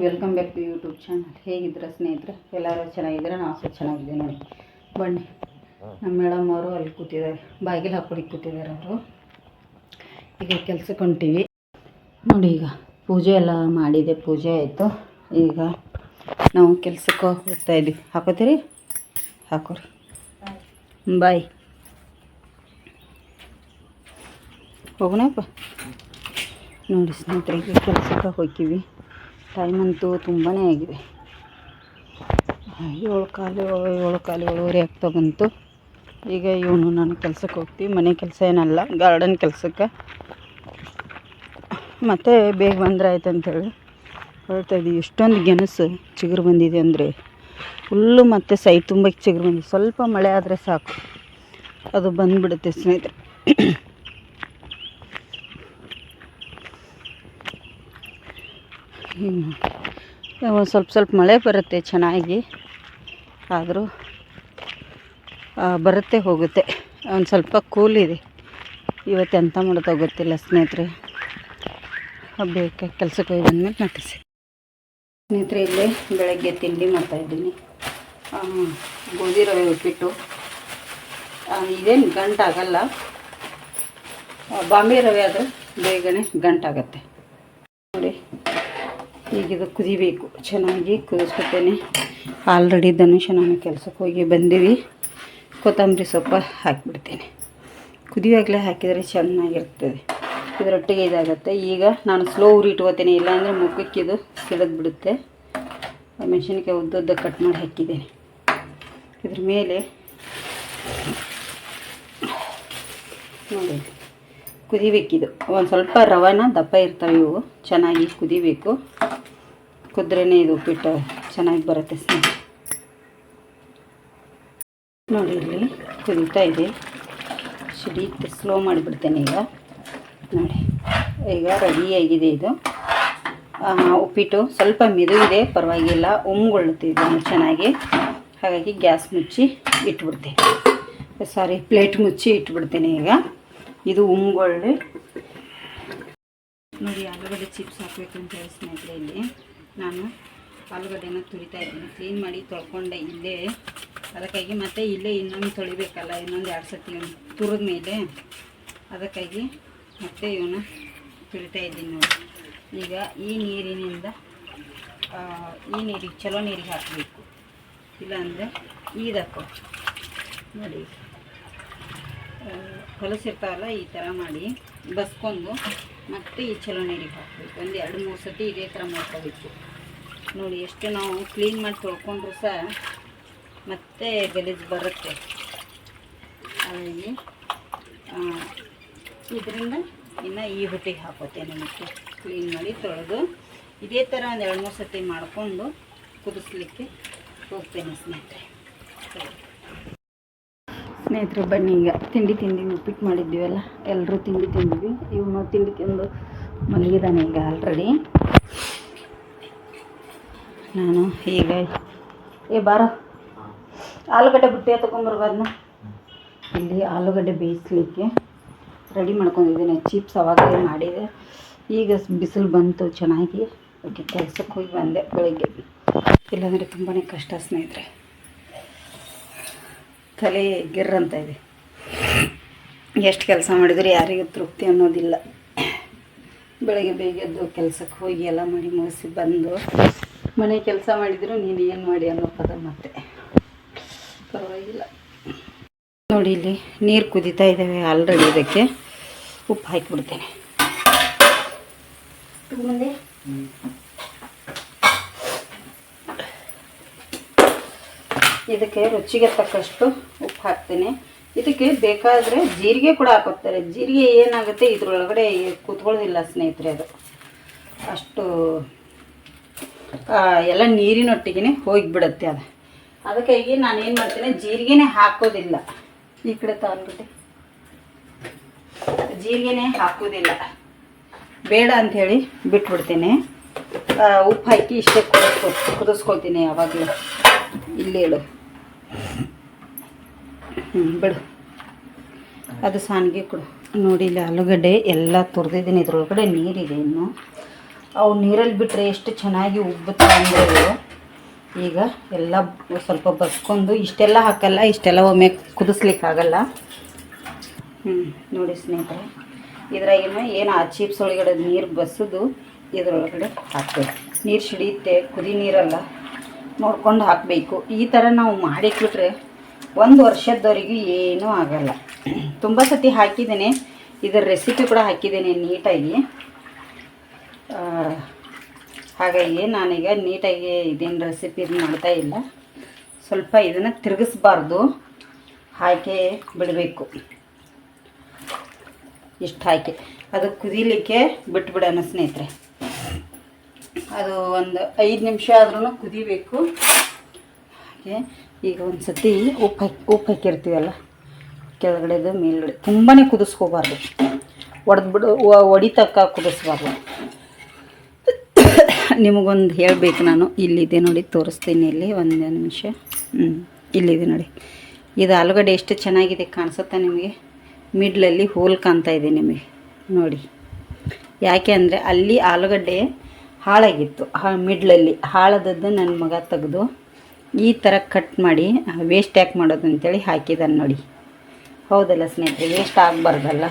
Welcome back to YouTube channel. ಹೇಗಿದ್ದೀರಾ ಸ್ನೇಹಿತರೆ? ಎಲ್ಲರೂ ಚೆನ್ನಾಗಿದ್ದೀರಾ? ನಾವು ಸಹ ಚೆನ್ನಾಗಿದ್ದೀವಿ. ನೋಡಿ ಬನ್ನಿ, ನಮ್ಮ ಮೇಡಮ್ ಅವರು ಅಲ್ಲಿ ಕೂತಿದ್ದಾರೆ, ಬಾಗಿಲು ಹಾಕೊಡಿಗೆ ಕೂತಿದ್ದಾರೆ ಅವರು. ಈಗ ಕೆಲ್ಸಕ್ಕೆ ಹೊಂಟೀವಿ ನೋಡಿ. ಈಗ ಪೂಜೆ ಎಲ್ಲ ಮಾಡಿದೆ, ಪೂಜೆ ಆಯಿತು. ಈಗ ನಾವು ಕೆಲ್ಸಕ್ಕೆ ಹೋಗ್ತಾ ಇದ್ವಿ. ಹಾಕೋತೀರಿ? ಹಾಕೋರಿ. ಬಾಯ್. ಹೋಗೋಣಪ್ಪ. ನೋಡಿ ಸ್ನೇಹಿತರೆ, ಈಗ ಕೆಲ್ಸಕ್ಕೆ ಹೋಗ್ತೀವಿ. ಟೈಮ್ ಅಂತೂ ತುಂಬಾ ಆಗಿದೆ. 7:15 ಆಗ್ತಾ ಬಂತು. ಈಗ ಇವನು ನಾನು ಕೆಲ್ಸಕ್ಕೆ ಹೋಗ್ತೀವಿ. ಮನೆ ಕೆಲಸ ಏನಲ್ಲ, ಗಾರ್ಡನ್ ಕೆಲಸಕ್ಕೆ. ಮತ್ತು ಬೇಗ ಬಂದರೆ ಆಯ್ತು ಅಂತೇಳಿ ಹೇಳ್ತಾಯಿದ್ದೀವಿ. ಎಷ್ಟೊಂದು ಗೆಣಸು ಚಿಗುರು ಬಂದಿದೆ ಅಂದರೆ ಫುಲ್ಲು. ಮತ್ತು ಸೈ ತುಂಬ ಚಿಗುರು ಬಂದಿದೆ. ಸ್ವಲ್ಪ ಮಳೆ ಆದರೆ ಸಾಕು, ಅದು ಬಂದುಬಿಡುತ್ತೆ ಸ್ನೇಹಿತರೆ. ಒಂದು ಸ್ವಲ್ಪ ಮಳೆ ಬರುತ್ತೆ ಚೆನ್ನಾಗಿ, ಆದರೂ ಬರುತ್ತೆ ಹೋಗುತ್ತೆ. ಒಂದು ಸ್ವಲ್ಪ ಕೂಲ್ ಇದೆ. ಇವತ್ತು ಎಂತ ಮಾಡೋದು ಗೊತ್ತಿಲ್ಲ ಸ್ನೇಹಿತರೆ. ಬೇಕಾಗಿ ಕೆಲಸಕ್ಕೆ ಹೋಗಿ ಬಂದಮೇಲೆ ನಟಿಸಿ ಸ್ನೇಹಿತರೆ. ಇಲ್ಲೇ ಬೆಳಗ್ಗೆ ತಿಂಡಿ ಮಾಡ್ತಾಯಿದ್ದೀನಿ. ಗೋಧಿ ರವೆ ಉಪ್ಪಿಟ್ಟು. ಇದೇನು ಗಂಟಾಗಲ್ಲ, ಬಾಂಬೆ ರವೆ ಆದರೆ ಬೇಗನೆ ಗಂಟಾಗತ್ತೆ ನೋಡಿ. ಈಗಿದು ಕುದಿಬೇಕು, ಚೆನ್ನಾಗಿ ಕುದಿಸ್ಕೊತೇನೆ. ಆಲ್ರೆಡಿ ಧನುಷ ನಾನು ಕೆಲಸಕ್ಕೆ ಹೋಗಿ ಬಂದೀವಿ. ಕೊತ್ತಂಬರಿ ಸೊಪ್ಪು ಹಾಕಿಬಿಡ್ತೇನೆ. ಕುದಿಯುವಾಗಲೇ ಹಾಕಿದರೆ ಚೆನ್ನಾಗಿರ್ತದೆ, ಇದರೊಟ್ಟಿಗೆ ಇದಾಗುತ್ತೆ. ಈಗ ನಾನು ಸ್ಲೋ ಉರಿ ಇಟ್ಕೋತೇನೆ, ಇಲ್ಲಾಂದರೆ ಮುಖಕ್ಕೆ ಇದು ಸಿಡಿದು ಬಿಡುತ್ತೆ. ಮೆಣಸಿನ್ಕಾಯಿ ಉದ್ದುದ್ದ ಕಟ್ ಮಾಡಿ ಹಾಕಿದ್ದೇನೆ. ಇದ್ರ ಮೇಲೆ ನೋಡಿ ಕುದಿಬೇಕಿದು. ಒಂದು ಸ್ವಲ್ಪ ರವಾನ ದಪ್ಪ ಇರ್ತವೆ ಇವು, ಚೆನ್ನಾಗಿ ಕುದಿಬೇಕು. ಕುದ್ರೇ ಇದು ಉಪ್ಪಿಟ್ಟು ಚೆನ್ನಾಗಿ ಬರುತ್ತೆ ಸ್ನೇಹಿತರೆ. ನೋಡಿ ಇಲ್ಲಿ ಕುದೀತಾ ಇದೆ, ಸಿಡಿಯುತ್ತೆ. ಸ್ಲೋ ಮಾಡಿಬಿಡ್ತೇನೆ ಈಗ. ನೋಡಿ ಈಗ ರೆಡಿಯಾಗಿದೆ ಇದು ಉಪ್ಪಿಟ್ಟು. ಸ್ವಲ್ಪ ಮೆದು ಇದೆ, ಪರವಾಗಿಲ್ಲ, ಉಮ್ಗೊಳ್ಳುತ್ತೆ ಇದನ್ನು ಚೆನ್ನಾಗಿ. ಹಾಗಾಗಿ ಗ್ಯಾಸ್ ಮುಚ್ಚಿ ಇಟ್ಬಿಡ್ತೇನೆ. ಪ್ಲೇಟ್ ಮುಚ್ಚಿ ಇಟ್ಬಿಡ್ತೇನೆ. ಈಗ ಇದು ಉಮ್ಗೊಳ್ಳಿ. ನೋಡಿ ಆಲೂಗಡ್ಡೆ ಚಿಪ್ಸ್ ಹಾಕಬೇಕಂತ ಹೇಳಿ ಸ್ನೇಹಿತರೆ, ಇಲ್ಲಿ ನಾನು ಆಲೂಗಡ್ಡೆನ ತುರಿತಾ ಇದ್ದೀನಿ. ಕ್ಲೀನ್ ಮಾಡಿ ತೊಳ್ಕೊಂಡೆ ಇಲ್ಲೇ. ಅದಕ್ಕಾಗಿ ಮತ್ತೆ ಇಲ್ಲೇ ಇನ್ನೊಂದು ತೊಳಿಬೇಕಲ್ಲ, ಇನ್ನೊಂದು 2 ಸತಿ ತುರಿದ ಮೇಲೆ. ಅದಕ್ಕಾಗಿ ಮತ್ತೆ ಇವನ್ನ ತುರಿತಾ ಇದ್ದೀನಿ ನೋಡಿ. ಈಗ ಈ ನೀರಿನಿಂದ ಈ ನೀರಿಗೆ, ಚಲೋ ನೀರಿಗೆ ಹಾಕಬೇಕು, ಇಲ್ಲಾಂದರೆ ಈದಕ್ಕೋ ನೋಡಿ. ಹೊಲಸಿರ್ತಾವಲ್ಲ, ಈ ಥರ ಮಾಡಿ ಬಸ್ಕೊಂಡು ಮತ್ತೆ ಈ ಚಲೋ ನೀರಿಗೆ ಹಾಕಬೇಕು. ಒಂದು 2-3 ಸತಿ ಇದೇ ಥರ ಮಾಡ್ಕೋಬೇಕು ನೋಡಿ. ಎಷ್ಟು ನಾವು ಕ್ಲೀನ್ ಮಾಡಿ ತೊಳ್ಕೊಂಡ್ರು ಸಹ ಮತ್ತೆ ಗಲೀಜು ಬರುತ್ತೆ. ಹಾಗಾಗಿ ಇದರಿಂದ ಇನ್ನು ಈ ಹೊಟ್ಟಿಗೆ ಹಾಕೋತೇನೆ. ಮತ್ತೆ ಕ್ಲೀನ್ ಮಾಡಿ ತೊಳೆದು ಇದೇ ಥರ ಒಂದು 2-3 ಸತಿ ಮಾಡಿಕೊಂಡು ಕುದಿಸ್ಲಿಕ್ಕೆ ಹೋಗ್ತೇನೆ ಸ್ನೇಹಿತರೆ. ಬನ್ನಿ, ಈಗ ತಿಂಡಿ ಉಪ್ಪಿಟ್ಟು ಮಾಡಿದ್ದೀವಲ್ಲ, ಎಲ್ಲರೂ ತಿಂಡಿ ತಿಂದ್ವಿ. ಇವನು ತಿಂಡಿ ತಿಂದು ಮಲಗಿದ್ದಾನೆ ಈಗ ಆಲ್ರೆಡಿ. ನಾನು ಈಗ ಬಾರೋ ಆಲೂಗಡ್ಡೆ ಬುಟ್ಟಿ ತೊಗೊಂಬರ್ಬಾರ್ದನ್ನ. ಇಲ್ಲಿ ಆಲೂಗಡ್ಡೆ ಬೇಯಿಸ್ಲಿಕ್ಕೆ ರೆಡಿ ಮಾಡ್ಕೊಂಡಿದ್ದೀನಿ. ಚಿಪ್ಸ್ ಅವಾಗಲೇ ಮಾಡಿದೆ. ಈಗ ಬಿಸಿಲು ಬಂತು ಚೆನ್ನಾಗಿ. ಅದಕ್ಕೆ ಕೆಲಸಕ್ಕೆ ಹೋಗಿ ಬಂದೆ ಬೆಳಗ್ಗೆ. ಇಲ್ಲಾಂದರೆ ತುಂಬಾ ಕಷ್ಟ ಸ್ನೇಹಿತರೆ. ತಲೆ ಗಿರ್ರಂತ ಇದೆ. ಎಷ್ಟು ಕೆಲಸ ಮಾಡಿದರೆ ಯಾರಿಗೂ ತೃಪ್ತಿ ಅನ್ನೋದಿಲ್ಲ. ಬೆಳಗ್ಗೆ ಬೇಗ ಎದ್ದು ಕೆಲಸಕ್ಕೆ ಹೋಗಿ ಎಲ್ಲ ಮಾಡಿ ಮುಗಿಸಿ ಬಂದು ಮನೆ ಕೆಲಸ ಮಾಡಿದರೂ ನೀನು ಏನು ಮಾಡಿ ಅನ್ನೋ ಪದ ಮತ್ತೆ. ಪರವಾಗಿಲ್ಲ ನೋಡಿ. ಇಲ್ಲಿ ನೀರು ಕುದೀತಾ ಇದ್ದಾವೆ ಆಲ್ರೆಡಿ. ಇದಕ್ಕೆ ಉಪ್ಪು ಹಾಕಿಬಿಡ್ತೇನೆ. ಮುಂದೆ ಇದಕ್ಕೆ ರುಚಿಗೆ ತಕ್ಕಷ್ಟು ಉಪ್ಪು ಹಾಕ್ತೇನೆ. ಇದಕ್ಕೆ ಬೇಕಾದರೆ ಜೀರಿಗೆ ಕೂಡ ಹಾಕೋತಾರೆ. ಜೀರಿಗೆ ಏನಾಗುತ್ತೆ, ಇದ್ರೊಳಗಡೆ ಕೂತ್ಕೊಳ್ಳೋದಿಲ್ಲ ಸ್ನೇಹಿತರೆ. ಅದು ಅಷ್ಟು ಎಲ್ಲ ನೀರಿನೊಟ್ಟಿಗೆ ಹೋಗಿಬಿಡುತ್ತೆ ಅದು. ಅದಕ್ಕಾಗಿ ನಾನೇನು ಮಾಡ್ತೇನೆ, ಜೀರಿಗೆನೇ ಹಾಕೋದಿಲ್ಲ. ಈ ಕಡೆ ತಾಳ್ಬಿಟ್ಟೆ, ಜೀರಿಗೆನೇ ಹಾಕೋದಿಲ್ಲ, ಬೇಡ ಅಂಥೇಳಿ ಬಿಟ್ಬಿಡ್ತೇನೆ. ಉಪ್ಪು ಹಾಕಿ ಇಷ್ಟೇ ಕುದಿಸ್ಕೊತೀನಿ ಯಾವಾಗಲೂ. ಇಲ್ಲಿ ಹೇಳು ಬಿಡು. ಅದು ಸಾಣಿಗೆ ಕೊಡು. ನೋಡಿ ಇಲ್ಲಿ ಆಲೂಗಡ್ಡೆ ಎಲ್ಲ ತುರಿದಿದ್ದೀನಿ. ಇದ್ರೊಳಗಡೆ ನೀರಿದೆ ಇನ್ನು. ಅವು ನೀರಲ್ಲಿ ಬಿಟ್ಟರೆ ಎಷ್ಟು ಚೆನ್ನಾಗಿ ಉಬ್ಬುತ್ತೆ ಅಂದರೆ ಈಗ ಎಲ್ಲ ಸ್ವಲ್ಪ ಬಸ್ಕೊಂಡು ಇಷ್ಟೆಲ್ಲ ಹಾಕಲ್ಲ, ಇಷ್ಟೆಲ್ಲ ಒಮ್ಮೆ ಕುದಿಸ್ಲಿಕ್ಕಾಗಲ್ಲ. ನೋಡಿ ಸ್ನೇಹಿತರೆ, ಇದ್ರಾಗಿನ ಏನು ಆ ಚೀಪ್ಸ್ ಒಳಗಡೆ ನೀರು ಬಸ್ಸೋದು ಇದರೊಳಗಡೆ ಹಾಕ್ಬೇಕು. ನೀರು ಸಿಡಿಯುತ್ತೆ, ಕುದಿ ನೀರಲ್ಲ, ನೋಡ್ಕೊಂಡು ಹಾಕಬೇಕು. ಈ ಥರ ನಾವು ಮಾಡಿಟ್ಬಿಟ್ರೆ 1 ವರ್ಷದವರೆಗೂ ಏನೂ ಆಗಲ್ಲ. ತುಂಬ ಸತಿ ಹಾಕಿದ್ದೇನೆ, ಇದರ ರೆಸಿಪಿ ಕೂಡ ಹಾಕಿದ್ದೇನೆ ನೀಟಾಗಿ. ಹಾಗಾಗಿ ನಾನೀಗ ನೀಟಾಗಿ ಇದೇನು ರೆಸಿಪಿ ಮಾಡ್ತಾಯಿಲ್ಲ. ಸ್ವಲ್ಪ ಇದನ್ನು ತಿರುಗಿಸ್ಬಾರ್ದು, ಹಾಕಿ ಬಿಡಬೇಕು. ಇಷ್ಟು ಹಾಕಿ ಅದು ಕುದೀಲಿಕ್ಕೆ ಬಿಟ್ಬಿಡೋಣ ಸ್ನೇಹಿತರೆ. ಅದು ಒಂದು 5 ನಿಮಿಷ ಆದ್ರೂ ಕುದಿಬೇಕು. ಹಾಗೆ ಈಗ ಒಂದು ಸತಿ ಉಪ್ಪು ಹಾಕಿರ್ತೀವಲ್ಲ ಕೆಳಗಡೆದು ಮೇಲ್ಗಡೆ, ತುಂಬಾ ಕುದಿಸ್ಕೋಬಾರ್ದು, ಒಡಿತಕ್ಕ ಕುದಿಸ್ಬಾರ್ದು. ನಿಮಗೊಂದು ಹೇಳಬೇಕು ನಾನು, ಇಲ್ಲಿದೆ ನೋಡಿ, ತೋರಿಸ್ತೀನಿ ಇಲ್ಲಿ. ಒಂದು ನಿಮಿಷ. ಇಲ್ಲಿದೆ ನೋಡಿ, ಇದು ಆಲೂಗಡ್ಡೆ ಎಷ್ಟು ಚೆನ್ನಾಗಿದೆ ಕಾಣಿಸುತ್ತಾ ನಿಮಗೆ? ಮಿಡ್ಲಲ್ಲಿ ಹೋಲ್ ಕಾಣ್ತಾ ಇದೆ ನಿಮಗೆ ನೋಡಿ. ಯಾಕೆ ಅಂದರೆ ಅಲ್ಲಿ ಆಲೂಗಡ್ಡೆ ಹಾಳಾಗಿತ್ತು, ಮಿಡ್ಲಲ್ಲಿ ಹಾಳಾದದ್ದು ನನ್ನ ಮಗ ತೆಗೆದು ಈ ಥರ ಕಟ್ ಮಾಡಿ ವೇಸ್ಟ್ ಯಾಕೆ ಮಾಡೋದು ಅಂತೇಳಿ ಹಾಕಿದ್ದಾನೆ ನೋಡಿ. ಹೌದಲ್ಲ ಸ್ನೇಹಿತರೆ, ವೇಸ್ಟ್ ಆಗಬಾರ್ದಲ್ಲ,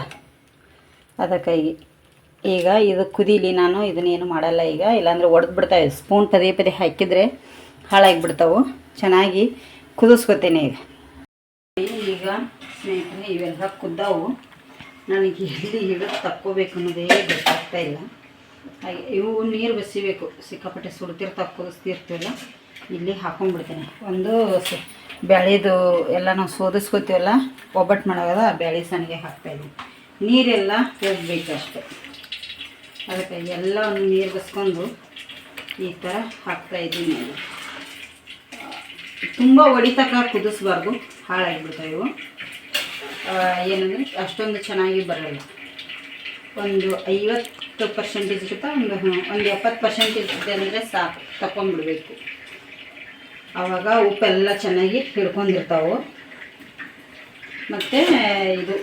ಅದಕ್ಕಾಗಿ. ಈಗ ಇದು ಕುದೀಲಿ, ನಾನು ಇದನ್ನೇನು ಮಾಡಲ್ಲ ಈಗ, ಇಲ್ಲಾಂದರೆ ಒಡೆದ್ಬಿಡ್ತಾವೆ. ಸ್ಪೂನ್ ಪದೇ ಪದೇ ಹಾಕಿದರೆ ಹಾಳಾಗಿಬಿಡ್ತಾವೆ. ಚೆನ್ನಾಗಿ ಕುದಿಸ್ಕೊತೇನೆ ಈಗ ಸ್ನೇಹಿತರೆ. ಇವೆಲ್ಲ ಕುದ್ದಾವು, ನನಗೆ ಎಲ್ಲಿ ಹಿಡಿದು ತಕ್ಕೋಬೇಕು ಅನ್ನೋದೇ ಗೊತ್ತಾಗ್ತಾ ಇಲ್ಲ. ಹಾಗೆ ಇವು ನೀರು ಬಸಿಬೇಕು, ಸಿಕ್ಕಾಪಟ್ಟೆ ಸುಡ್ತಿರ್ತಾವೆ, ಕುದಿಸ್ತಿರ್ತೀವಲ್ಲ, ಇಲ್ಲಿ ಹಾಕೊಂಡ್ಬಿಡ್ತೇನೆ. ಒಂದು ಬ್ಯಾಳಿದು ಎಲ್ಲ ನಾವು ಸೋದಿಸ್ಕೋತೀವಲ್ಲ ಒಬ್ಬಟ್ಟು ಮಾಡೋದ, ಆ ಬ್ಯಾಳಿ ಸಣ್ಣಗೆ ಹಾಕ್ತಾಯಿದ್ದೀನಿ. ನೀರೆಲ್ಲ ಹೋಗಬೇಕು ಅಷ್ಟೆ. ಅದಕ್ಕೆ ಎಲ್ಲವನ್ನು ನೀರು ಬಸ್ಕೊಂಡು ಈ ಥರ ಹಾಕ್ತಾಯಿದ್ದೀನಿ. ತುಂಬ ಒಡಿತಕ್ಕ ಕುದಿಸ್ಬಾರ್ದು, ಹಾಳಾಗಿಬಿಡ್ತಾವೆ ಇವು. ಏನಂದರೆ ಅಷ್ಟೊಂದು ಚೆನ್ನಾಗಿ ಬರೋಲ್ಲ. ಒಂದು 50% ಗಿಂತ ಒಂದು 70% ಅಂದರೆ ಸಾಕು, ತಗೊಂಡ್ಬಿಡ್ಬೇಕು. ಆವಾಗ ಉಪ್ಪೆಲ್ಲ ಚೆನ್ನಾಗಿ ಹಿಡ್ಕೊಂಡಿರ್ತಾವೆ, ಮತ್ತು ಇದು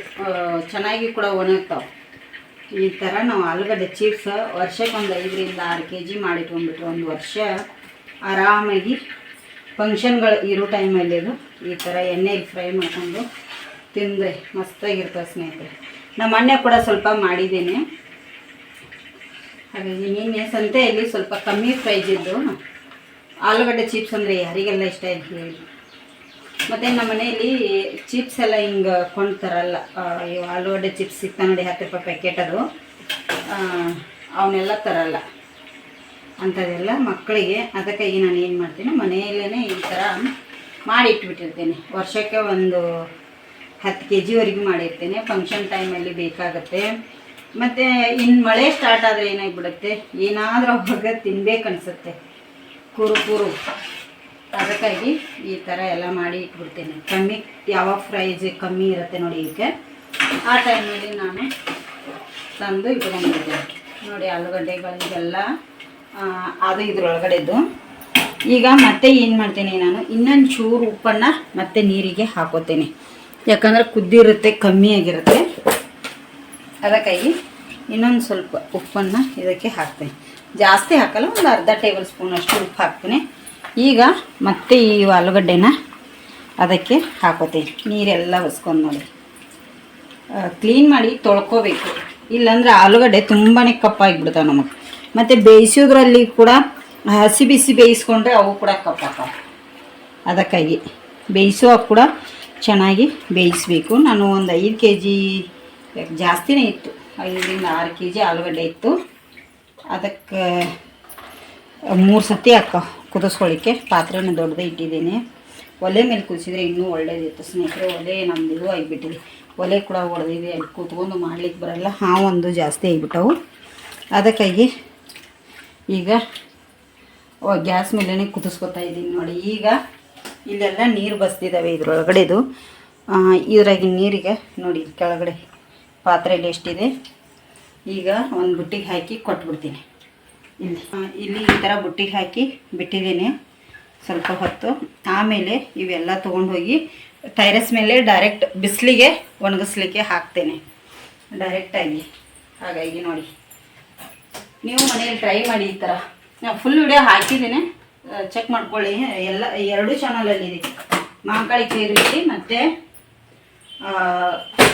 ಚೆನ್ನಾಗಿ ಕೂಡ ಒಣಗ್ತಾವೆ. ಈ ಥರ ನಾವು ಆಲೂಗಡ್ಡೆ ಚಿಪ್ಸ್ ವರ್ಷಕ್ಕೆ ಒಂದು 5 ರಿಂದ 6 kg ಮಾಡಿಟ್ಕೊಂಡ್ಬಿಟ್ರೆ 1 ವರ್ಷ ಆರಾಮಾಗಿ ಫಂಕ್ಷನ್ಗಳು ಇರೋ ಟೈಮಲ್ಲಿ ಅದು ಈ ಥರ ಎಣ್ಣೆಯಲ್ಲಿ ಫ್ರೈ ಮಾಡ್ಕೊಂಡು ತಿಂದರೆ ಮಸ್ತಾಗಿರ್ತವೆ ಸ್ನೇಹಿತರೆ. ನಮ್ಮ ಅಣ್ಣ ಕೂಡ ಸ್ವಲ್ಪ ಮಾಡಿದ್ದೇನೆ. ಹಾಗಾಗಿ ನಿನ್ನೆ ಸಂತೆಯಲ್ಲಿ ಸ್ವಲ್ಪ ಕಮ್ಮಿ ಪ್ರೈಸ್ ಇದ್ದು ಆಲೂಗಡ್ಡೆ ಚಿಪ್ಸ್ ಅಂದರೆ ಯಾರಿಗೆಲ್ಲ ಇಷ್ಟ ಇದೆ ಹೇಳಿ. ಮತ್ತು ನಮ್ಮ ಮನೆಯಲ್ಲಿ ಚಿಪ್ಸ್ ಎಲ್ಲ ಹಿಂಗೆ ಕೊಂಡ್ತಾರಲ್ಲ, ಇವು ಆಲೂಗಡ್ಡೆ ಚಿಪ್ಸ್ ಸಿಗ್ತಾ ನೋಡಿ, 10 ರೂಪಾಯಿ ಪ್ಯಾಕೆಟ್, ಅದು ಅವನ್ನೆಲ್ಲ ತರಲ್ಲ ಅಂಥದ್ದೆಲ್ಲ ಮಕ್ಕಳಿಗೆ. ಅದಕ್ಕಾಗಿ ನಾನು ಏನು ಮಾಡ್ತೀನಿ, ಮನೆಯಲ್ಲೇ ಈ ಥರ ಮಾಡಿ ಇಟ್ಬಿಟ್ಟಿರ್ತೇನೆ. ವರ್ಷಕ್ಕೆ ಒಂದು 10 kgವರೆಗೂ ಮಾಡಿರ್ತೇನೆ. ಫಂಕ್ಷನ್ ಟೈಮಲ್ಲಿ ಬೇಕಾಗುತ್ತೆ. ಮತ್ತು ಇನ್ನು ಮಳೆ ಸ್ಟಾರ್ಟ್ ಆದರೆ ಏನಾಗಿಬಿಡುತ್ತೆ, ಏನಾದರೂ ಅವಾಗ ತಿನ್ಬೇಕು ಅನಿಸುತ್ತೆ, ಕೂರು. ಅದಕ್ಕಾಗಿ ಈ ಥರ ಎಲ್ಲ ಮಾಡಿ ಇಟ್ಬಿಡ್ತೇನೆ. ಕಮ್ಮಿ ಯಾವಾಗ ಪ್ರೈಸ್ ಕಮ್ಮಿ ಇರುತ್ತೆ ನೋಡಿ, ಇದಕ್ಕೆ ಆ ಟೈಮಲ್ಲಿ ನಾನು ತಂದು ಇಟ್ಕೊಂಡಿರ್ತೇನೆ ನೋಡಿ. ಆಲೂಗಡ್ಡೆಗಳಿಗೆಲ್ಲ ಅದು ಇದ್ರೊಳಗಡೆದು. ಈಗ ಮತ್ತೆ ಏನು ಮಾಡ್ತೇನೆ ನಾನು, ಇನ್ನೊಂದು ಚೂರು ಉಪ್ಪನ್ನು ಮತ್ತೆ ನೀರಿಗೆ ಹಾಕೋತೇನೆ. ಯಾಕಂದರೆ ಕುದ್ದಿರುತ್ತೆ, ಕಮ್ಮಿಯಾಗಿರುತ್ತೆ. ಅದಕ್ಕಾಗಿ ಇನ್ನೊಂದು ಸ್ವಲ್ಪ ಉಪ್ಪನ್ನು ಇದಕ್ಕೆ ಹಾಕ್ತೇನೆ. ಜಾಸ್ತಿ ಹಾಕಲ್ಲ, ಒಂದು ಅರ್ಧ ಟೇಬಲ್ ಸ್ಪೂನ್ ಅಷ್ಟು ಉಪ್ಪು ಹಾಕ್ತೇನೆ. ಈಗ ಮತ್ತೆ ಈ ಆಲೂಗಡ್ಡೆನ ಅದಕ್ಕೆ ಹಾಕೋತೀನಿ. ನೀರೆಲ್ಲ ಬಸ್ಕೊಂಡು ನೋಡಿ, ಕ್ಲೀನ್ ಮಾಡಿ ತೊಳ್ಕೊಬೇಕು. ಇಲ್ಲಾಂದರೆ ಆಲೂಗಡ್ಡೆ ತುಂಬಾ ಕಪ್ಪಾಗಿಬಿಡ್ತಾವೆ ನಮಗೆ. ಮತ್ತು ಬೇಯಿಸೋದ್ರಲ್ಲಿ ಕೂಡ ಹಸಿ ಬಿಸಿ ಬೇಯಿಸ್ಕೊಂಡ್ರೆ ಅವು ಕೂಡ ಕಪ್ಪಾಗ್ತಾವೆ. ಅದಕ್ಕಾಗಿ ಬೇಯಿಸುವಾಗ ಕೂಡ ಚೆನ್ನಾಗಿ ಬೇಯಿಸಬೇಕು. ನಾನು ಒಂದು 5 kg, ಜಾಸ್ತಿನೇ ಇತ್ತು, 5 ರಿಂದ 6 kg ಆಲೂಗಡ್ಡೆ ಇತ್ತು. ಅದಕ್ಕೆ 3 ಸತಿ ಕುದಿಸ್ಕೊಳ್ಳಿಕ್ಕೆ ಪಾತ್ರೆನ ದೊಡ್ಡದೇ ಇಟ್ಟಿದ್ದೀನಿ. ಒಲೆ ಮೇಲೆ ಕುದಿಸಿದ್ರೆ ಇನ್ನೂ ಒಳ್ಳೇದಿತ್ತು ಸ್ನೇಹಿತರೆ. ಒಲೆ ನಮ್ಮದು ಇದು ಆಗಿಬಿಟ್ಟಿದೆ, ಒಲೆ ಕೂಡ ಹೊಡೆದಿದೆ, ಅಲ್ಲಿ ಕೂತ್ಕೊಂಡು ಮಾಡ್ಲಿಕ್ಕೆ ಬರೋಲ್ಲ, ಒಂದು ಜಾಸ್ತಿ ಆಗಿಬಿಟ್ಟವು. ಅದಕ್ಕಾಗಿ ಈಗ ಗ್ಯಾಸ್ ಮೇಲೇ ಕುದಿಸ್ಕೊತಾ ಇದ್ದೀನಿ ನೋಡಿ. ಈಗ ಇಲ್ಲೆಲ್ಲ ನೀರು ಬಸ್ತಿದ್ದಾವೆ ಇದ್ರೊಳಗಡೆದು. ಇದ್ರಾಗಿನ ನೀರಿಗೆ ನೋಡಿ ಕೆಳಗಡೆ ಪಾತ್ರೆಯಲ್ಲಿ ಎಷ್ಟಿದೆ. ಈಗ ಒಂದು ಬುಟ್ಟಿಗೆ ಹಾಕಿ ಕೊಟ್ಬಿಡ್ತೀನಿ. ಇಲ್ಲಿ ಈ ಥರ ಬುಟ್ಟಿಗೆ ಹಾಕಿ ಬಿಟ್ಟಿದ್ದೀನಿ ಸ್ವಲ್ಪ ಹೊತ್ತು. ಆಮೇಲೆ ಇವೆಲ್ಲ ತೊಗೊಂಡೋಗಿ ಟೈರಸ್ ಮೇಲೆ ಡೈರೆಕ್ಟ್ ಬಿಸಿಲಿಗೆ ಒಣಗಿಸ್ಲಿಕ್ಕೆ ಹಾಕ್ತೇನೆ ಡೈರೆಕ್ಟಾಗಿ. ಹಾಗಾಗಿ ನೋಡಿ ನೀವು ಮನೇಲಿ ಟ್ರೈ ಮಾಡಿ ಈ ಥರ. ನಾನು ಫುಲ್ ವಿಡಿಯೋ ಹಾಕಿದ್ದೀನಿ, ಚೆಕ್ ಮಾಡ್ಕೊಳ್ಳಿ. ಎಲ್ಲ 2 ಚಾನಲಲ್ಲಿ ಇದೆ, ಮಾಂಕಾಳಿ ಕೇರಿ ಮತ್ತು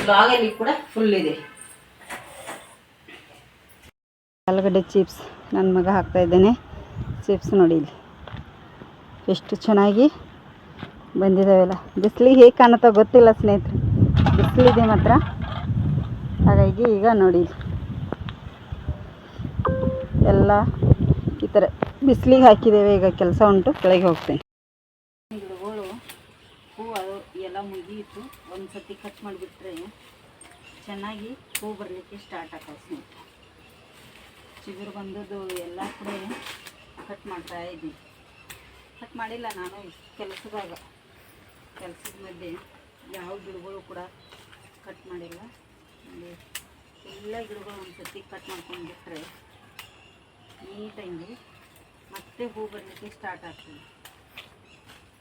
ಬ್ಲಾಗಲ್ಲಿ ಕೂಡ ಫುಲ್ ಇದೆ. ಆಲೂಗಡ್ಡೆ ಚಿಪ್ಸ್ ನನ್ನ ಮಗ ಹಾಕ್ತಾ ಇದ್ದೇನೆ. ಚಿಪ್ಸ್ ನೋಡಿ ಇಲ್ಲಿ ಎಷ್ಟು ಚೆನ್ನಾಗಿ ಬಂದಿದ್ದಾವೆಲ್ಲ. ಬಿಸಿಲಿಗೆ ಹೇಗೆ ಕಾಣುತ್ತೋ ಗೊತ್ತಿಲ್ಲ ಸ್ನೇಹಿತರೆ, ಬಿಸಿಲಿದೆ ಮಾತ್ರ. ಹಾಗಾಗಿ ಈಗ ನೋಡಿ ಎಲ್ಲ ಈ ಥರ ಬಿಸಿಲಿಗೆ ಹಾಕಿದ್ದೇವೆ. ಈಗ ಕೆಲಸ ಉಂಟು, ಕೆಳಗೆ ಹೋಗ್ತೇನೆ. ಗಿಡಗಳು ಹೂವು ಎಲ್ಲ ಮುಗಿಯಿತು. ಒಂದು ಸತಿ ಕಟ್ ಮಾಡಿಬಿಟ್ರೆ ಚೆನ್ನಾಗಿ ಹೂ ಬರಲಿಕ್ಕೆ ಸ್ಟಾರ್ಟ್ ಆಗ್ತದೆ ಸ್ನೇಹಿತರೆ. ಚಿಗುರು ಬಂದದ್ದು ಎಲ್ಲ ಕೂಡ ಕಟ್ ಮಾಡ್ತಾ ಇದ್ದೀನಿ. ಕಟ್ ಮಾಡಿಲ್ಲ ನಾನು ಕೆಲಸದ ಮಧ್ಯೆ ಯಾವ ಗಿಡಗಳು ಕೂಡ ಕಟ್ ಮಾಡಿಲ್ಲ. ಎಲ್ಲ ಗಿಡಗಳು ಒಂದು ಸತಿ ಕಟ್ ಮಾಡ್ಕೊಂಡು ಬಿಟ್ಟರೆ ನೀಟಾಗಿ ಮತ್ತೆ ಹೂ ಬರಲಿಕ್ಕೆ ಸ್ಟಾರ್ಟ್ ಆಗ್ತದೆ.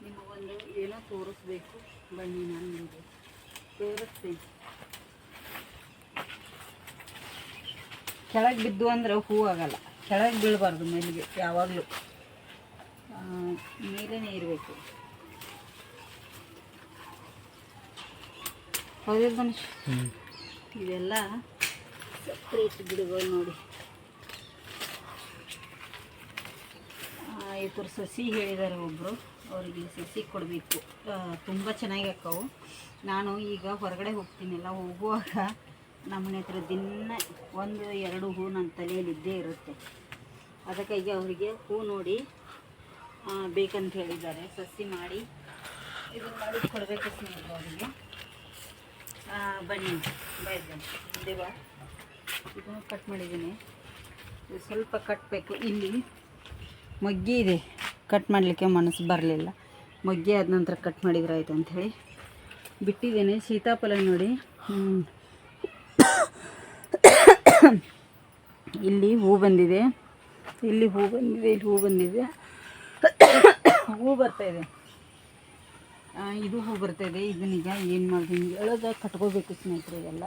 ನಿಮಗೊಂದು ಏನೋ ತೋರಿಸ್ಬೇಕು, ಬನ್ನಿ ನಾನು ನಿಮಗೆ ತೋರಿಸ್ತೀನಿ. ಕೆಳಗೆ ಬಿದ್ದು ಅಂದರೆ ಹೂ ಆಗಲ್ಲ, ಕೆಳಗೆ ಬೀಳಬಾರ್ದು, ಮೇಲಿಗೆ ಯಾವಾಗಲೂ ಮೇಲೇ ಇರಬೇಕು. ಹೌದಿಲ್ಲ ಮನುಷ್ಯ? ಇವೆಲ್ಲ ಸಪ್ರೇಟ್ ಗಿಡಗಳು ನೋಡಿ. ಇಬ್ಬರು ಸಸಿ ಹೇಳಿದ್ದಾರೆ ಒಬ್ಬರು, ಅವರಿಗೆ ಸಸಿ ಕೊಡಬೇಕು. ತುಂಬ ಚೆನ್ನಾಗಿ ಹಾಕವು. ನಾನು ಈಗ ಹೊರಗಡೆ ಹೋಗ್ತೀನಿಲ್ಲ, ಹೋಗುವಾಗ ನಮ್ಮನೆ ಹತ್ರ ದಿನ 1-2 ಹೂ ನನ್ನ ತಲೆಯಲ್ಲಿ ಇದ್ದೇ ಇರುತ್ತೆ. ಅದಕ್ಕಾಗಿ ಅವರಿಗೆ ಹೂ ನೋಡಿ ಬೇಕಂತ ಹೇಳಿದ್ದಾರೆ. ಸಸಿ ಮಾಡಿ ಇದನ್ನು ಮಾಡಿ ಕೊಡಬೇಕು ಸ್ನೇಹಿತರು ಅವರಿಗೆ. ಬನ್ನಿ ದೇವಾ, ಇದನ್ನು ಕಟ್ ಮಾಡಿದ್ದೀನಿ. ಇದು ಸ್ವಲ್ಪ ಕಟ್ಟಬೇಕು. ಇಲ್ಲಿ ಮೊಗ್ಗಿ ಇದೆ, ಕಟ್ ಮಾಡಲಿಕ್ಕೆ ಮನಸ್ಸು ಬರಲಿಲ್ಲ. ಮೊಗ್ಗಿ ಆದ ನಂತರ ಕಟ್ ಮಾಡಿದ್ರೆ ಆಯಿತು ಅಂಥೇಳಿ ಬಿಟ್ಟಿದ್ದೇನೆ. ಸೀತಾಫಲ ನೋಡಿ, ಇಲ್ಲಿ ಹೂ ಬಂದಿದೆ, ಇಲ್ಲಿ ಹೂ ಬಂದಿದೆ, ಇಲ್ಲಿ ಹೂ ಬಂದಿದೆ, ಹೂ ಬರ್ತಾಯಿದೆ. ಇದು ಹೂ ಬರ್ತಾಯಿದೆ. ಇದನ್ನೀಗ ಏನು ಮಾಡ್ತೀನಿ, ಎಳೆದ ಕಟ್ಕೋಬೇಕು ಸ್ನೇಹಿತರೆ. ಎಲ್ಲ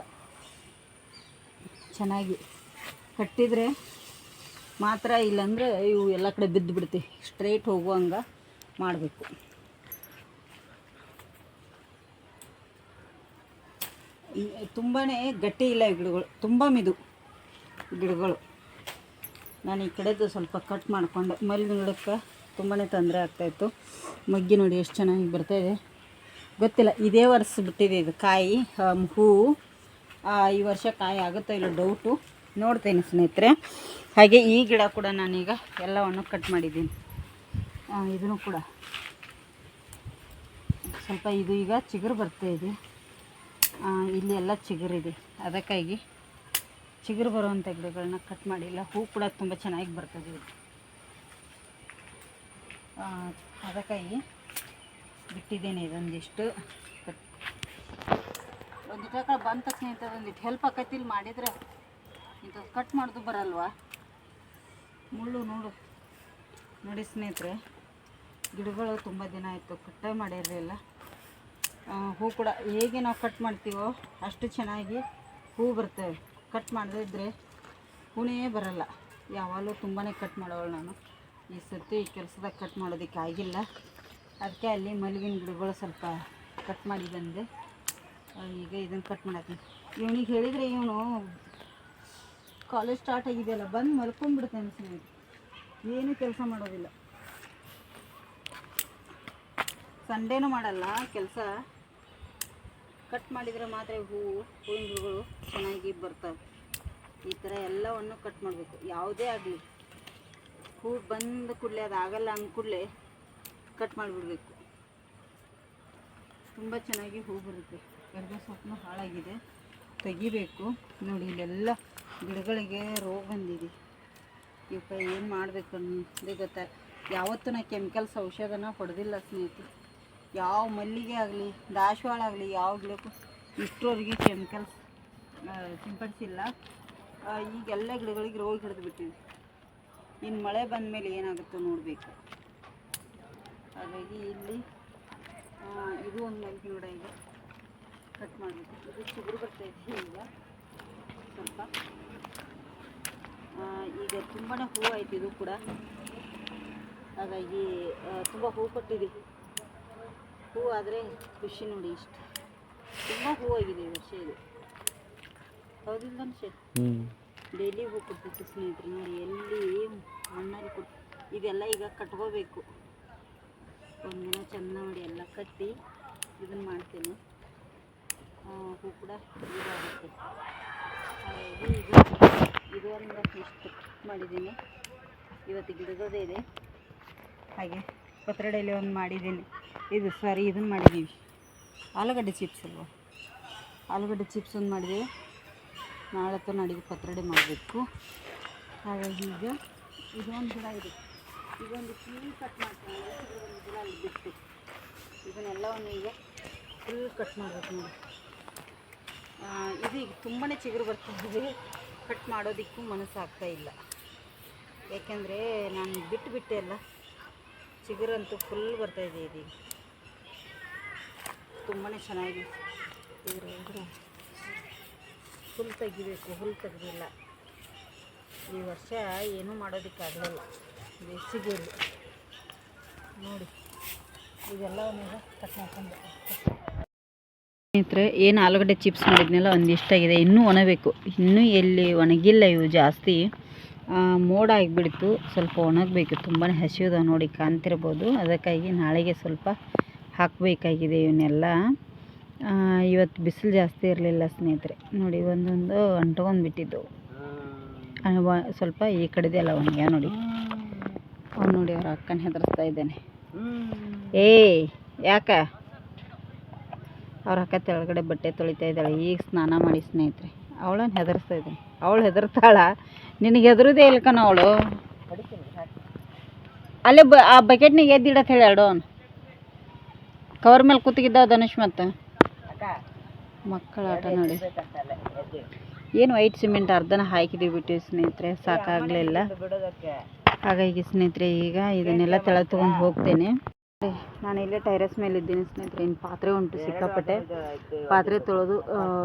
ಚೆನ್ನಾಗಿ ಕಟ್ಟಿದರೆ ಮಾತ್ರ, ಇಲ್ಲಾಂದರೆ ಇವು ಎಲ್ಲ ಕಡೆ ಬಿದ್ದು ಬಿಡ್ತೀವಿ. ಸ್ಟ್ರೈಟ್ ಹೋಗುವಂಗೆ ಮಾಡಬೇಕು. ತುಂಬಾ ಗಟ್ಟಿ ಇಲ್ಲ ಈ ಗಿಡಗಳು, ತುಂಬ ಮಿದು ಗಿಡಗಳು. ನಾನು ಈ ಕಡೆದು ಸ್ವಲ್ಪ ಕಟ್ ಮಾಡಿಕೊಂಡೆ. ಮಲ್ಲಿಗೆ ಗಿಡಕ್ಕೆ ತುಂಬಾ ತೊಂದರೆ ಆಗ್ತಾಯಿತ್ತು. ಮೊಗ್ಗಿ ನೋಡಿ ಎಷ್ಟು ಚೆನ್ನಾಗಿ ಬರ್ತಾಯಿದೆ. ಗೊತ್ತಿಲ್ಲ, ಇದೇ ವರ್ಷ ಬಿಟ್ಟಿದೆ ಇದು ಕಾಯಿ, ಹೂವು. ಈ ವರ್ಷ ಕಾಯಿ ಆಗುತ್ತೋ ಇಲ್ಲ ಡೌಟು, ನೋಡ್ತೇನೆ ಸ್ನೇಹಿತರೆ. ಹಾಗೆ ಈ ಗಿಡ ಕೂಡ ನಾನೀಗ ಎಲ್ಲವನ್ನು ಕಟ್ ಮಾಡಿದ್ದೀನಿ. ಇದನ್ನು ಕೂಡ ಸ್ವಲ್ಪ, ಇದು ಈಗ ಚಿಗುರು ಬರ್ತಾಯಿದೆ. ಇಲ್ಲಿ ಎಲ್ಲ ಚಿಗುರಿದೆ, ಅದಕ್ಕಾಗಿ ಚಿಗುರು ಬರುವಂಥ ಗಿಡಗಳನ್ನ ಕಟ್ ಮಾಡಿಲ್ಲ. ಹೂ ಕೂಡ ತುಂಬ ಚೆನ್ನಾಗಿ ಬರ್ತದೆ. ಅದಕ್ಕಾಗಿ ಬಿಟ್ಟಿದ್ದೇನೆ. ಇದೊಂದಿಷ್ಟು ಒಂದಿಟ್ಟು ಬಂದ ತಕ್ಷಣ ಇಂಥದ್ದೊಂದಿಟ್ಟು ಹೆಲ್ಪ್ ಆಕೈತಿ. ಇಲ್ಲಿ ಮಾಡಿದ್ರೆ ಇಂಥದ್ದು ಕಟ್ ಮಾಡೋದು ಬರಲ್ವಾ, ಮುಳ್ಳು ನೋಡಿ ಸ್ನೇಹಿತರೆ. ಗಿಡಗಳು ತುಂಬ ದಿನ ಆಯಿತು ಕಟ್ಟೇ ಮಾಡಿರಲಿಲ್ಲ. ಹೂ ಕೂಡ ಹೇಗೆ ನಾವು ಕಟ್ ಮಾಡ್ತೀವೋ ಅಷ್ಟು ಚೆನ್ನಾಗಿ ಹೂ ಬರ್ತವೆ. ಕಟ್ ಮಾಡದೇ ಇದ್ದರೆ ಹೂನೇ ಬರಲ್ಲ. ಯಾವಾಗಲೂ ತುಂಬಾ ಕಟ್ ಮಾಡೋಳು ನಾನು. ಈ ಸರ್ತಿ ಕೆಲಸದಾಗ ಕಟ್ ಮಾಡೋದಕ್ಕೆ ಆಗಿಲ್ಲ. ಅದಕ್ಕೆ ಅಲ್ಲಿ ಮಲ್ಲಿಗಿನ ಗಿಡಗಳು ಸ್ವಲ್ಪ ಕಟ್ ಮಾಡಿ ಬಂದೆ. ಈಗ ಇದನ್ನು ಕಟ್ ಮಾಡತ್ತೀನಿ. ಇವನಿಗೆ ಹೇಳಿದರೆ ಇವನು ಕಾಲೇಜ್ ಸ್ಟಾರ್ಟ್ ಆಗಿದೆಯಲ್ಲ, ಬಂದು ಮಲ್ಕೊಂಡ್ಬಿಡ್ತಾನೆ ಸ್ನೇಹಿತರೆ. ಏನೂ ಕೆಲಸ ಮಾಡೋದಿಲ್ಲ. ಸಂಡೇನೂ ಮಾಡಲ್ಲ ಕೆಲಸ. ಕಟ್ ಮಾಡಿದರೆ ಮಾತ್ರ ಹೂವಿನ ಗಿಡಗಳು ಚೆನ್ನಾಗಿ ಬರ್ತವೆ. ಈ ಥರ ಎಲ್ಲವನ್ನು ಕಟ್ ಮಾಡಬೇಕು. ಯಾವುದೇ ಆಗಲಿ, ಹೂ ಬಂದ ಕೂಡಲೇ ಅದು ಆಗಲ್ಲ ಅಂದ ಕೂಡಲೇ ಕಟ್ ಮಾಡಿಬಿಡ್ಬೇಕು. ತುಂಬ ಚೆನ್ನಾಗಿ ಹೂ ಬರುತ್ತೆ. ಕರಿಬೇವು ಸೊಪ್ಪು ಹಾಳಾಗಿದೆ, ತೆಗಿಬೇಕು. ನೋಡಿ ಇಲ್ಲೆಲ್ಲ ಗಿಡಗಳಿಗೆ ರೋಗ ಬಂದಿದೆ. ಇವಕ್ಕೆ ಏನು ಮಾಡಬೇಕು ಅನ್ನೋದೇ ಗೊತ್ತಾ. ಯಾವತ್ತೂ ನಾ ಕೆಮಿಕಲ್ಸ್ ಔಷಧನ ಹೊಡೆದಿಲ್ಲ ಸ್ನೇಹಿತರೆ. ಯಾವ ಮಲ್ಲಿಗೆ ಆಗಲಿ, ದಾಸವಾಳ ಆಗಲಿ, ಯಾವ ಗಿಡಕ್ಕೂ ಇಷ್ಟರವರೆಗೆ ಕೆಮಿಕಲ್ಸ್ ಸಿಂಪಡಿಸಿಲ್ಲ. ಈಗೆಲ್ಲ ಗಿಡಗಳಿಗೆ ರೋಗ ಹಿಡಿದು ಬಿಟ್ಟಿವಿ. ಇನ್ನು ಮಳೆ ಬಂದ ಮೇಲೆ ಏನಾಗುತ್ತೋ ನೋಡಬೇಕು. ಹಾಗಾಗಿ ಇಲ್ಲಿ ಇದು ಒಂದು ಮಲ್ಲಿಗೆ ಗಿಡ ಇದೆ, ಕಟ್ ಮಾಡಬೇಕು. ಇದು ಚಿಗುರು ಬರ್ತಾಯಿದೆ ಈಗ ಸ್ವಲ್ಪ. ಈಗ ತುಂಬಾ ಹೂವು ಆಯ್ತು ಇದು ಕೂಡ, ಹಾಗಾಗಿ ತುಂಬ ಹೂವು ಕೊಟ್ಟಿದೆ. ಹೂವು ಆದರೆ ಖುಷಿ ನೋಡಿ, ಇಷ್ಟು ತುಂಬ ಹೂವಾಗಿದೆ ಈ ವರ್ಷ ಇದು, ಹೌದಿಲ್ಲ ಮನುಷ್ಯ? ಡೈಲಿ ಹೂ ಕೊಡ್ತಿತ್ತು ಸ್ನೇಹಿತರೆ. ನೋಡಿ ಎಲ್ಲಿ ಮಣ್ಣಲ್ಲಿ ಕೊಟ್ಟು ಇದೆಲ್ಲ ಈಗ ಕಟ್ಕೋಬೇಕು. ಒಂದಿನ ಚೆಂದ ಮಾಡಿ ಎಲ್ಲ ಕಟ್ಟಿ ಇದನ್ನು ಮಾಡ್ತೇನೆ. ಹೂ ಕೂಡ ಇದಾಗುತ್ತೆ. ಹಾಗಾಗಿ ಇದು ಒಂದು ಇಷ್ಟು ಮಾಡಿದ್ದೀನಿ. ಇವತ್ತು ಗಿಡದೇ ಇದೆ. ಹಾಗೆ ಪತ್ರೊಡೆಯಲ್ಲಿ ಒಂದು ಮಾಡಿದ್ದೀನಿ. ಇದನ್ನು ಮಾಡಿದ್ದೀವಿ, ಆಲೂಗಡ್ಡೆ ಚಿಪ್ಸ್ ಅಲ್ವ, ಆಲೂಗಡ್ಡೆ ಚಿಪ್ಸ್ ಒಂದು ಮಾಡಿದ್ದೀವಿ. ನಾಳೆ ಅಥವಾ ನಾಡಿದ್ದು ಪತ್ರೊಡೆ ಮಾಡಬೇಕು. ಹಾಗಾಗಿ ಈಗ ಇದೊಂದು ಗಿಡ ಇದೆ, ಇದೊಂದು ಫುಲ್ ಕಟ್ ಮಾಡ್ತೀನಿ. ಒಂದು ಗಿಡ ಅಲ್ಲಿ ಬಿಟ್ಟು ಇದನ್ನೆಲ್ಲವನ್ನು ಈಗ ಫುಲ್ ಕಟ್ ಮಾಡಬೇಕು ನೋಡಿ. ಇದು ಈಗ ತುಂಬಾ ಚಿಗುರು ಬರ್ತಿದೆ, ಕಟ್ ಮಾಡೋದಕ್ಕೂ ಮನಸ್ಸಾಗ್ತಾ ಇಲ್ಲ. ಏಕೆಂದರೆ ನಾನು ಬಿಟ್ಟೆ ಅಲ್ಲ, ಚಿಗುರಂತೂ ಫುಲ್ ಬರ್ತಾಯಿದೆ. ಇದೀಗ ತುಂಬಾ ಚೆನ್ನಾಗಿ ಇದ್ರ ಹುಲ್ಲು ತೆಗಿಬೇಕು, ಹುಲ್ಲು ತೆಗೆದಿಲ್ಲ ಈ ವರ್ಷ, ಏನೂ ಮಾಡೋದಕ್ಕಾಗಲಿಲ್ಲ. ಬೇಸಿಗೆಯಲ್ಲಿ ನೋಡಿ ಇದೆಲ್ಲವನ್ನೀಗ ಕಟ್ ಮಾಡ್ಕೊಂಡು ಸ್ನೇಹಿತರೆ. ಏನು ಆಲೂಗಡ್ಡೆ ಚಿಪ್ಸ್ ಮಾಡಿದ್ನೆಲ್ಲ ಒಂದಿಷ್ಟಾಗಿದೆ, ಇನ್ನೂ ಒಣಬೇಕು. ಇನ್ನೂ ಎಲ್ಲಿ ಒಣಗಿಲ್ಲ ಇವು ಜಾಸ್ತಿ, ಮೋಡ ಆಗಿಬಿಡ್ತು. ಸ್ವಲ್ಪ ಒಣಗಬೇಕು, ತುಂಬಾ ಹಸಿವುದ ನೋಡಿ, ಕಾಣ್ತಿರ್ಬೋದು. ಅದಕ್ಕಾಗಿ ನಾಳೆಗೆ ಸ್ವಲ್ಪ ಹಾಕಬೇಕಾಗಿದೆ ಇವನ್ನೆಲ್ಲ. ಇವತ್ತು ಬಿಸಿಲು ಜಾಸ್ತಿ ಇರಲಿಲ್ಲ ಸ್ನೇಹಿತರೆ. ನೋಡಿ ಒಂದೊಂದು ಅಂಟ್ಕೊಂಡು ಬಿಟ್ಟಿದ್ದವು. ಸ್ವಲ್ಪ ಈ ಕಡೆದೆಲ್ಲ ಒಣಗ್ಯ ನೋಡಿ. ಅವ್ನು ನೋಡಿ ಅವ್ರ ಅಕ್ಕನ ಹೆದರಿಸ್ತಾ ಇದ್ದಾನೆ. ಯಾಕ ಅವ್ರ ಅಕ್ಕ ತೆಳಗಡೆ ಬಟ್ಟೆ ತೊಳಿತಾ ಇದ್ದಾಳೆ. ಈಗ ಸ್ನಾನ ಮಾಡಿ ಸ್ನೇಹಿತರೆ. ಅವಳನ್ನು ಹೆದರಿಸ್ತಾ ಇದ್ದಾನೆ. ಅವಳು ಹೆದರ್ತಾಳ, ನಿನಗೆ ಹೆದರುದೇ ಇಲ್ಕನ ಅವಳು. ಅಲ್ಲೇ ಆ ಬಕೆಟ್ನಾಗ ಎದ್ದಿಡತ್ತೆ ಹೇಳಿ ಎರಡು ಕವರ್ ಮೇಲೆ ಕೂತಿಗಿದ್ದ ಧನುಷ್. ಮತ್ತು ಮಕ್ಕಳ ಆಟ ನೋಡಿ. ಏನು ವೈಟ್ ಸಿಮೆಂಟ್ ಅರ್ಧನ ಹಾಕಿದ್ದೀವಿ ಬಿಟ್ಟಿವಿ ಸ್ನೇಹಿತರೆ, ಸಾಕಾಗಲಿಲ್ಲ. ಹಾಗಾಗಿ ಸ್ನೇಹಿತರೆ ಈಗ ಇದನ್ನೆಲ್ಲ ತೆಳಗೆ ತೊಗೊಂಡು ಹೋಗ್ತೇನೆ. ನಾನು ಇಲ್ಲೇ ಟೈರಸ್ ಮೇಲೆ ಇದ್ದೀನಿ ಸ್ನೇಹಿತರೆ. ಇನ್ನು ಪಾತ್ರೆ ಉಂಟು ಸಿಕ್ಕಾಪಟ್ಟೆ. ಪಾತ್ರೆ ತೊಳೆದು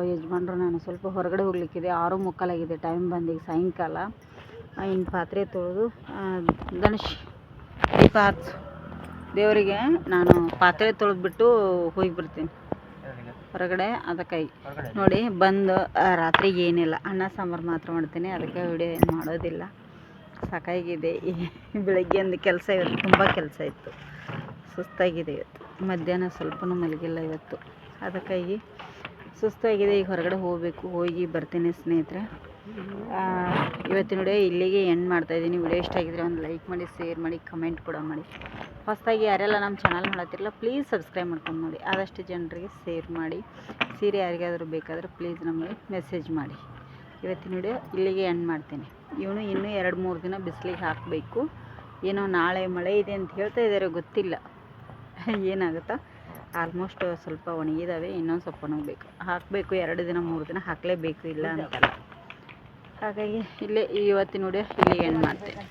ಯಜಮಾನ್ರು ನಾನು ಸ್ವಲ್ಪ ಹೊರಗಡೆ ಹೋಗ್ಲಿಕ್ಕಿದೆ. 6:45 ಟೈಮ್ ಬಂದೀಗ ಸಾಯಂಕಾಲ. ಇನ್ನು ಪಾತ್ರೆ ತೊಳೆದು ಧನುಷ್ ದೀಪ ಹಚ್ಚು ದೇವರಿಗೆ. ನಾನು ಪಾತ್ರೆ ತೊಳೆದ್ಬಿಟ್ಟು ಹೋಗಿ ಬರ್ತೀನಿ ಹೊರಗಡೆ. ಅದಕ್ಕಾಗಿ ನೋಡಿ ಬಂದು ರಾತ್ರಿಗೆ ಏನಿಲ್ಲ, ಅನ್ನ ಸಾಂಬಾರು ಮಾತ್ರ ಮಾಡ್ತೀನಿ. ಅದಕ್ಕೆ ವಿಡಿಯೋ ಏನು ಮಾಡೋದಿಲ್ಲ, ಸಾಕಾಗಿದೆ. ಬೆಳಗ್ಗೆಯಿಂದ ಕೆಲಸ ಇವತ್ತು ತುಂಬ ಕೆಲಸ ಇತ್ತು, ಸುಸ್ತಾಗಿದೆ ಇವತ್ತು. ಮಧ್ಯಾಹ್ನ ಸ್ವಲ್ಪನೂ ಮಲಗಿಲ್ಲ ಇವತ್ತು, ಅದಕ್ಕಾಗಿ ಸುಸ್ತಾಗಿದೆ. ಈಗ ಹೊರಗಡೆ ಹೋಗಬೇಕು, ಹೋಗಿ ಬರ್ತೀನಿ ಸ್ನೇಹಿತರೆ. ಇವತ್ತಿನ ವಿಡಿಯೋ ಇಲ್ಲಿಗೆ ಎಂಡ್ ಮಾಡ್ತಾಯಿದ್ದೀನಿ. ವಿಡಿಯೋ ಇಷ್ಟ ಆಗಿದ್ರೆ ಒಂದು ಲೈಕ್ ಮಾಡಿ, ಶೇರ್ ಮಾಡಿ, ಕಮೆಂಟ್ ಕೂಡ ಮಾಡಿ. ಹೊಸದಾಗಿ ಯಾರೆಲ್ಲ ನಮ್ಮ ಚಾನಲ್ ನೋಡತ್ತಿರಲ್ಲ ಪ್ಲೀಸ್ ಸಬ್ಸ್ಕ್ರೈಬ್ ಮಾಡ್ಕೊಂಡು ನೋಡಿ. ಆದಷ್ಟು ಜನರಿಗೆ ಶೇರ್ ಮಾಡಿ. ಸೀರೆ ಯಾರಿಗಾದರೂ ಬೇಕಾದರೆ ಪ್ಲೀಸ್ ನಮಗೆ ಮೆಸೇಜ್ ಮಾಡಿ. ಇವತ್ತಿನ ವಿಡಿಯೋ ಇಲ್ಲಿಗೆ ಎಂಡ್ ಮಾಡ್ತೀನಿ. ಇವನು ಇನ್ನೂ 2-3 ದಿನ ಬಿಸಿಲಿಗೆ ಹಾಕಬೇಕು. ಏನೋ ನಾಳೆ ಮಳೆ ಇದೆ ಅಂತ ಹೇಳ್ತಾ ಇದ್ದಾರೆ, ಗೊತ್ತಿಲ್ಲ ಏನಾಗುತ್ತಾ. ಆಲ್ಮೋಸ್ಟ್ ಸ್ವಲ್ಪ ಒಣಗಿದಾವೆ, ಇನ್ನೊಂದು ಸ್ವಲ್ಪ ಒಣಗಬೇಕು. ಹಾಕಬೇಕು 2 ದಿನ 3 ದಿನ ಹಾಕಲೇಬೇಕು, ಇಲ್ಲ ಅಂತಲ್ಲ. ಹಾಗಾಗಿ ಇಲ್ಲೇ ಇವತ್ತಿನ ವಿಡಿಯೋ ಇಲ್ಲಿಗೆ ಎಂಡ್ ಮಾಡ್ತೇನೆ.